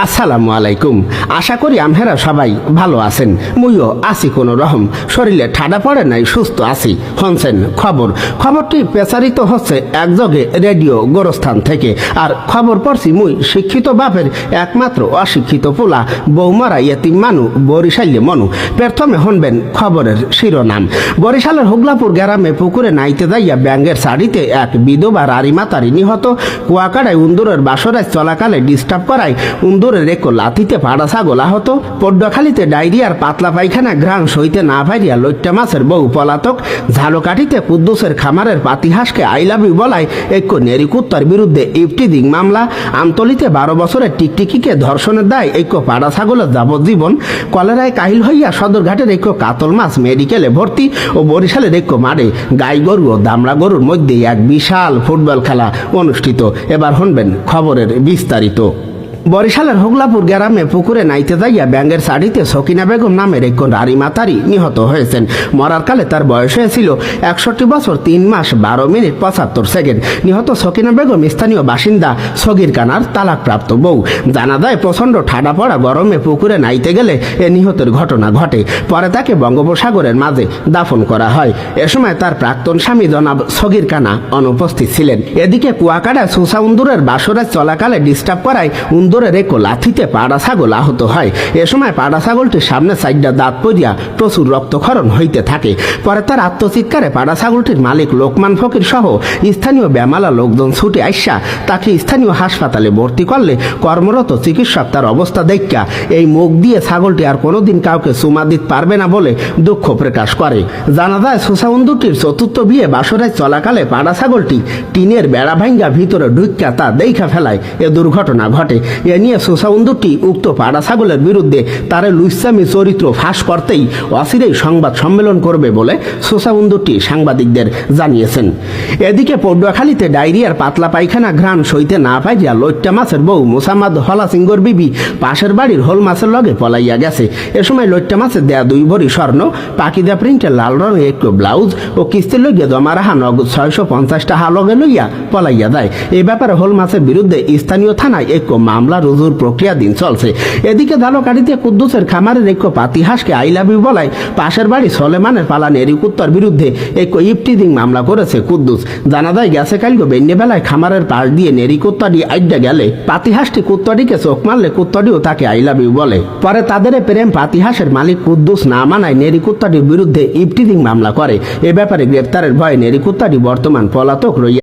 আসসালামু আলাইকুম। আশা করি আমহেরা সবাই ভালো আছেন। মুইও আছি কোনো রকম, শরীরে ঠাডা পড়ে নাই, সুস্থ আছি। হনছেন খবরটি প্রচারিত হচ্ছে একযোগে রেডিও গোরস্থান থেকে। আর খবর পড়ছি মুই শিক্ষিত বাপের একমাত্র অশিক্ষিত পোলা, বৌমারা ইয়েতিম মানু, বরিশালে মনু। প্রথমে হনবেন খবরের শিরোনাম। বরিশালের হুগলাপুর গ্রামে পুকুরে নাইতে যাইয়া ব্যাঙ্গের শাড়িতে এক বিধবা রারি মাতারি নিহত। কুয়াকাড়ায় উন্দুরের বাসরায় চলাকালে ডিস্টার্ব করায় উন্দুরের এক লাথিতে পাড়া ছাগল আহত। পড্ডখালিতে ডায়রিয়ার পাতলা পায়খানা ঘ্রাণ সইতে না পাইয়া লইট্টা মাছের বউ পলাতক। ঝালকাঠিতে কুদ্দুসের খামারের পাতিহাসকে আই লাভ ইউ বলায় এক নেরিকুত্তার বিরুদ্ধে ইফটিজিং মামলা। আমতলিতে 12 বছরের টিকটিকিকে ধর্ষণের দায় এক পাড়া ছাগলের যাবজ্জীবন। কলেরায় কাহিল হইয়া সদরঘাটের এক কাতল মাছ মেডিকেলে ভর্তি। ও বরিশালের এক মাঠে গাই গরু ও দামড়া গরুর মধ্যে এক বিশাল ফুটবল খেলা অনুষ্ঠিত। এবার শুনবেন খবরের বিস্তারিত। বরিশালের হুগলাপুর গ্রামে পুকুরে নাইতে যাইয়া ব্যাঙ্গের শাড়িতে সকিনা বেগম নামের এক রারি মাতারি নিহত হয়েছেন। মরার কালে তার বয়স হয়েছিল 61 বছর 3 মাস 12 মিনিট 75 সেকেন্ড। নিহত সকিনা বেগম স্থানীয় বাসিন্দা সগির কানার তালাকপ্রাপ্ত বউ। জানা যায় প্রচণ্ড ঠাডা পড়া গরমে পুকুরে নাইতে গেলে এ নিহতের ঘটনা ঘটে। পরে তাকে বঙ্গোপসাগরের মাঝে দাফন করা হয়। এ সময় তার প্রাক্তন স্বামী জনাব সগির কানা অনুপস্থিত ছিলেন। এদিকে কুয়াকাড়ায় সুসা উন্দুরের বাসরায় চলাকালে ডিস্টার্ব করায় উন্দরের এক লাথিতে পাড়া ছাগল আহত হয়। এ সময় পাড়া ছাগলটির সামনে সাইডটা দাঁত পড়িয়া প্রচুর রক্তক্ষরণ হইতে থাকে। পরে তার আত্মচিৎকারে পাড়া ছাগলটির মালিক লোকমান ফকির সহ স্থানীয় ব্যামালা লোকজন ছুটে আইসা তাকে স্থানীয় হাসপাতালে ভর্তি করলে কর্মরত চিকিৎসক তার অবস্থা দেখা এই মুখ দিয়ে ছাগলটি আর কোনোদিন কাউকে চুমা দিতে পারবে না বলে দুঃখ প্রকাশ করে। জানা যায় সুসা উন্দুরটির চতুর্থ বিয়ে বাসরায় চলাকালে পাড়া ছাগলটি টিনের বেড়া ভাঙ্গা ভিতরে ঢুক্কা তা দেখা ফেলায় এ দুর্ঘটনা ঘটে। এ নিয়ে সুসা উন্দুরটি উক্ত পাড়া ছাগলের বিরুদ্ধে তার লুইসামি চরিত্র ফাঁস করতেই অচিরেই সংবাদ সম্মেলন করবে বলে সুসা উন্দুরটি সাংবাদিকদের জানিয়েছেন। এদিকে পডুয়াখালীতে ডায়রিয়ার পাতলা পায়খানা ঘ্রাণ সইতে না পাইয়া লইট্টা মাছের বউ মোসাম্মদ হলা সিংহর বিবি পাশের বাড়ির হোল মাছের লগে পলাইয়া গেছে। এ সময় লইট্টা মাছের দেয়া 2 ভরি স্বর্ণ, পাকিদা প্রিন্টের লাল রঙের একটু ব্লাউজ ও কিস্তির লইয়া জমা রাখা নগদ 650 টাকা লগে লইয়া পলাইয়া যায়। এই ব্যাপারে হোল মাছের বিরুদ্ধে স্থানীয় থানায় এক মামলা রুজুর প্রক্রিয়াধীন চলছে। এদিকে ধালকাঠিতে কুদ্দুসের খামারের এক পাতিহাসকে আই লাভ ইউ বলায় পাশের বাড়ি সলেমানের পালা নেরিকুত্তার বিরুদ্ধে এক ইফটিজিং মামলা করেছে কুদ্দুস। জানা যায় গেছে কালকে বেন্যে বেলায় খামারের পাশ দিয়ে নেরিকুত্তাটি আইডা গেলে পাতিহাসটি কুত্তাটিকে চোখ মারলে কুত্তাটিও তাকে আই লাভ ইউ বলে। পরে তাদের প্রেম পাতিহাসের মালিক কুদ্দুস না মানায় নেরিকুত্তাটির বিরুদ্ধে ইফটিজিং মামলা করে। এ ব্যাপারে গ্রেপ্তারের ভয়ে নেরিকুত্তাটি বর্তমান পলাতক রইয়া।